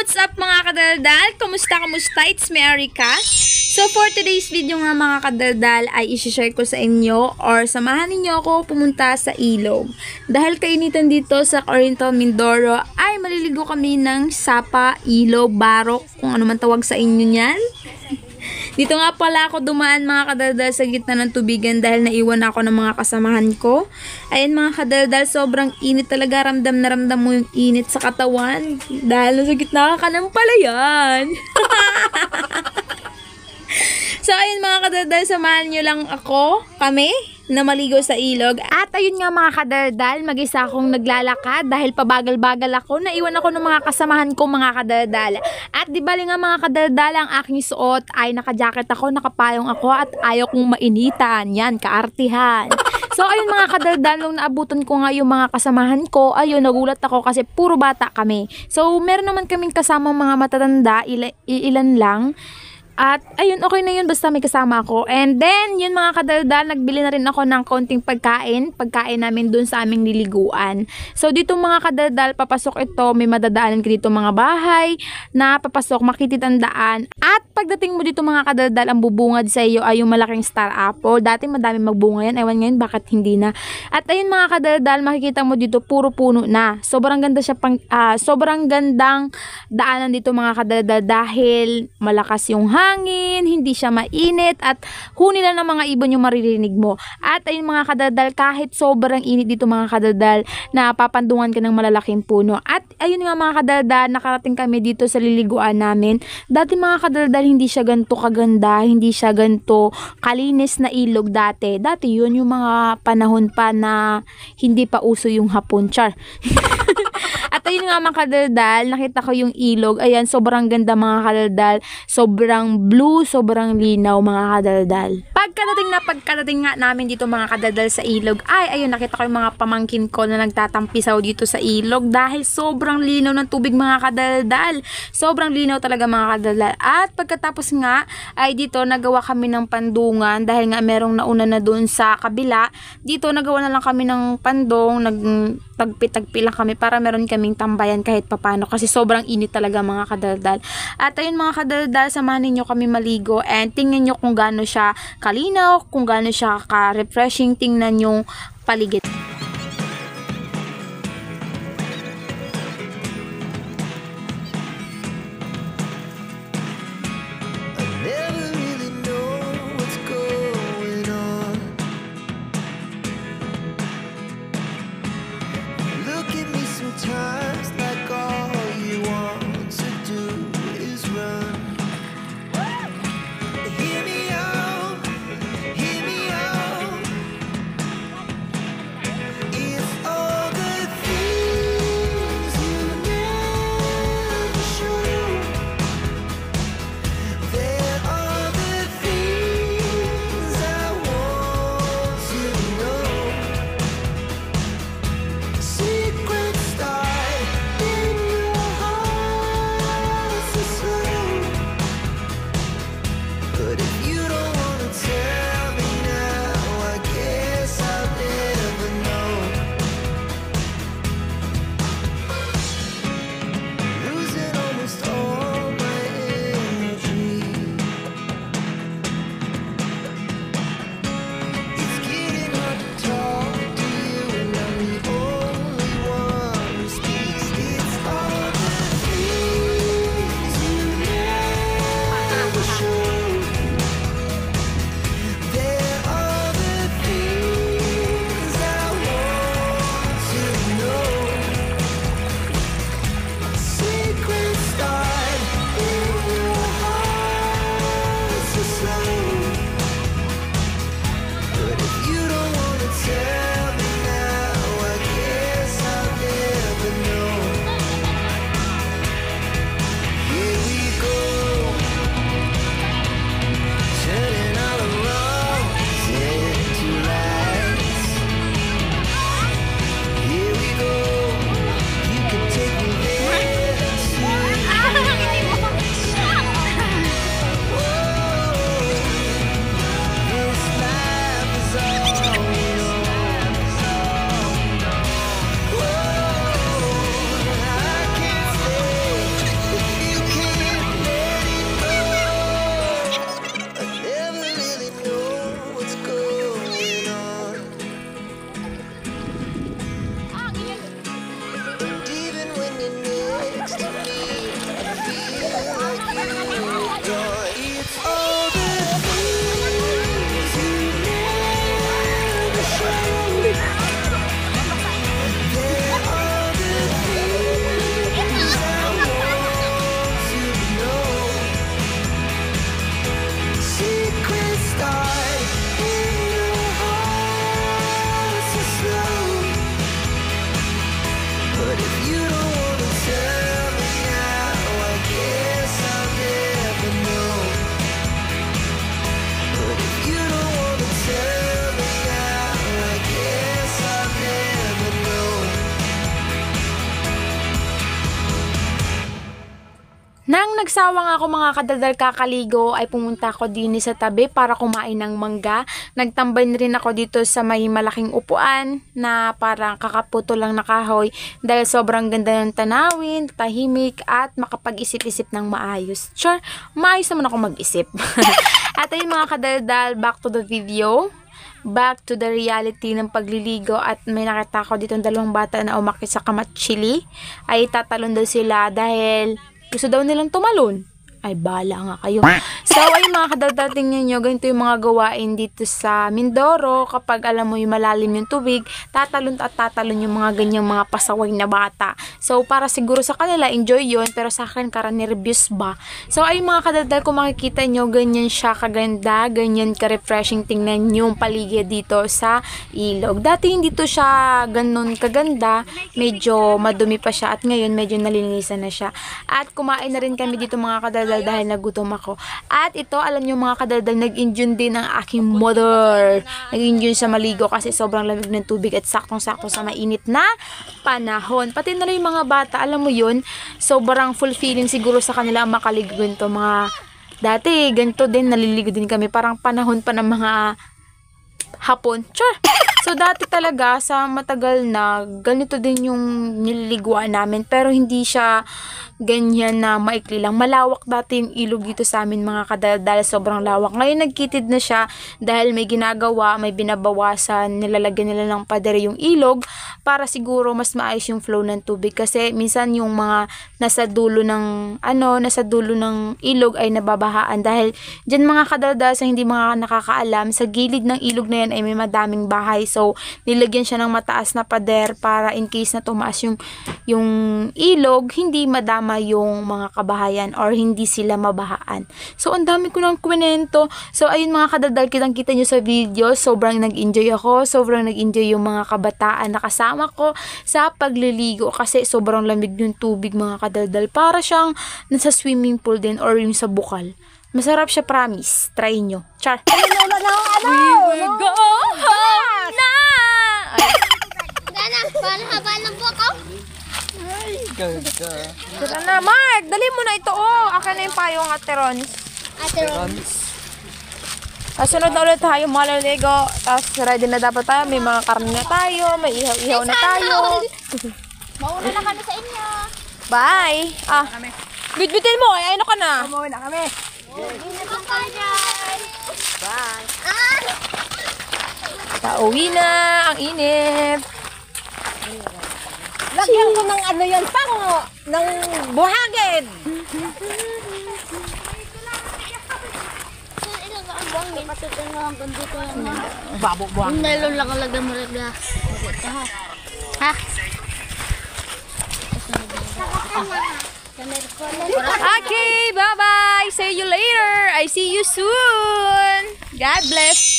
what's up mga kadaldal? Kumusta? It's me, Erica. So for today's video nga mga kadaldal ay isi-share ko sa inyo or samahan ninyo ako pumunta sa ilog. Dahil kainitan dito sa Oriental Mindoro ay maliligo kami ng sapa, ilog, barok, kung ano man tawag sa inyo niyan. Dito nga pala ako dumaan mga kadaldal sa gitna ng tubigan dahil naiwan ako ng mga kasamahan ko. Ayan mga kadaldal, sobrang init talaga. Ramdam na ramdam mo yung init sa katawan dahil nasa gitna ka ng palayan. So ayun mga kadaldal, samahan nyo lang kami na maligo sa ilog. At ayun nga mga kadaldal, mag-isa akong naglalakad dahil pabagal-bagal ako. Naiwan ako ng mga kasamahan ko mga kadaldal. At di bali nga mga kadaldal, ang aking suot ay naka-jacket ako, nakapayong ako at ayaw kong mainitan. Yan, kaartihan. So ayun mga kadaldal, nung naabutan ko nga yung mga kasamahan ko, ayun, nagulat ako kasi puro bata kami. So meron naman kaming kasamang mga matatanda, ilan lang. At ayun, okay na yun basta may kasama ako. And then, yun mga kadaldal, nagbili na rin ako ng konting pagkain namin dun sa aming liliguan. So dito mga kadaldal, papasok ito, may madadaanan ka dito mga bahay na papasok, makititandaan. At pagdating mo dito mga kadaldal, ang bubungad sa iyo ay yung malaking star apple. Dati madami magbunga yan, ewan ngayon bakit hindi na. At ayun mga kadaldal, makikita mo dito puro puno na. Sobrang ganda siya sobrang gandang daanan dito mga kadaldal dahil malakas yung hangin, hindi siya mainit at huni lang ng mga ibon yung maririnig mo. At ayun mga kadaldal, kahit sobrang init dito mga kadaldal, napapandungan ka ng malalaking puno. At ayun nga mga kadaldal, nakarating kami dito sa liliguan namin. Dati mga kadaldal, hindi siya ganito kaganda, hindi siya ganito kalinis na ilog dati. Dati yun yung mga panahon pa na hindi pa uso yung hapon, char. At ayun nga mga kadaldal, nakita ko yung ilog. Ayan, sobrang ganda mga kadaldal. Sobrang blue, sobrang linaw mga kadaldal. Pagkadating nga namin dito mga kadaldal sa ilog, ay ayun, nakita ko yung mga pamangkin ko na nagtatampisaw dito sa ilog dahil sobrang linaw ng tubig mga kadaldal. Sobrang linaw talaga mga kadaldal. At pagkatapos nga, ay dito nagawa kami ng pandungan dahil nga merong nauna na doon sa kabila. Dito nagawa na lang kami ng pandong, tagpi lang kami para meron kaming tambayan kahit papano kasi sobrang init talaga mga kadaldal. At ayun mga kadaldal, samahan ninyo kami maligo and tingnan nyo kung gaano siya kalinaw, kung gaano siya ka-refreshing. Tingnan yung paligid. Nang nagsawa nga ako mga kadaldal kakaligo ay pumunta ako din sa tabi para kumain ng mangga. Nagtambay na rin ako dito sa may malaking upuan na parang kakaputo lang na kahoy dahil sobrang ganda ng tanawin, tahimik at makapag-isip-isip ng maayos. Sure, maayos naman ako mag-isip. At ayun mga kadaldal, back to the video. Back to the reality ng pagliligo at may nakita ko dito ng dalawang bata na umakyat sa kamatsili. Ay tatalon daw sila dahil gusto daw nilang tumalon. Ay, bala nga kayo. So, ayun mga kadaldal, tingnan nyo, ganito yung mga gawain dito sa Mindoro. Kapag alam mo yung malalim yung tubig, tatalon at tatalon yung mga ganyang mga pasaway na bata. So, para siguro sa kanila, enjoy yun. Pero sa akin, nervous ba? So, ayun mga kadaldal, kung makikita nyo, ganyan siya kaganda, ganyan ka-refreshing tingnan yung paligid dito sa ilog. Dati hindi to siya ganun kaganda, medyo madumi pa siya at ngayon medyo nalinisan na siya. At kumain na rin kami dito mga kadaldal dahil nagutom ako. At ito, alam nyo mga kadaldal, nag-enjoy din ang aking mother. Nag-enjoy sa maligo kasi sobrang lamig ng tubig at saktong-sakto sa mainit na panahon. Pati na rin yung mga bata, alam mo yun, sobrang fulfilling siguro sa kanila ang makaligo ganito. Mga dati, ganito din, naliligo din kami. Parang panahon pa ng mga hapon. Sure! So, dati talaga, sa matagal na, ganito din yung nililiguan namin. Pero hindi siya ganyan na maikli lang. Malawak dati yung ilog dito sa amin mga kadaldal. Sobrang lawak. Ngayon nagkitid na siya dahil may ginagawa, may binabawasan, nilalagyan nila ng pader yung ilog para siguro mas maayos yung flow ng tubig. Kasi minsan yung mga nasa dulo ng ilog ay nababahaan. Dahil dyan mga kadaldal, sa hindi mga nakakaalam, sa gilid ng ilog na yan ay may madaming bahay. So, nilagyan siya ng mataas na pader para in case na tumaas yung ilog, hindi madama yung mga kabahayan or hindi sila mabahaan. So, ang dami ko ng kwento. So, ayun mga kadaldal, kitang-kita nyo sa video, sobrang nag-enjoy ako, sobrang nag-enjoy yung mga kabataan na kasama ko sa pagliligo kasi sobrang lamig yung tubig mga kadaldal. Para siyang nasa swimming pool din or yung sa bukal. Masarap siya, promise. Try nyo. Char! We will go home na! Dana, paano haba ng buhok ko? Tara na, Mark! Dali mo na ito, oh! Akin na yung payong aterons. Kasunod na ulit tayo malaligo. Tapos ready na dapat tayo. May mga karne na tayo. May ihaw-ihaw na tayo. Mauna na kami sa inyo. Bye! Ah, bitbitin mo. Ay, ano ka na? Umuwi na kami. Bye. Pauwi na. Ang init. Lagyan ko ng ano yan, pango, ng buhagin. Ilang ang buwang min. Patutin mo ang bandito yan ha. Babo buhang. Yung nylon lang ang lagyan mo regla. Ha? Okay, bye-bye. See you later. I see you soon. God bless.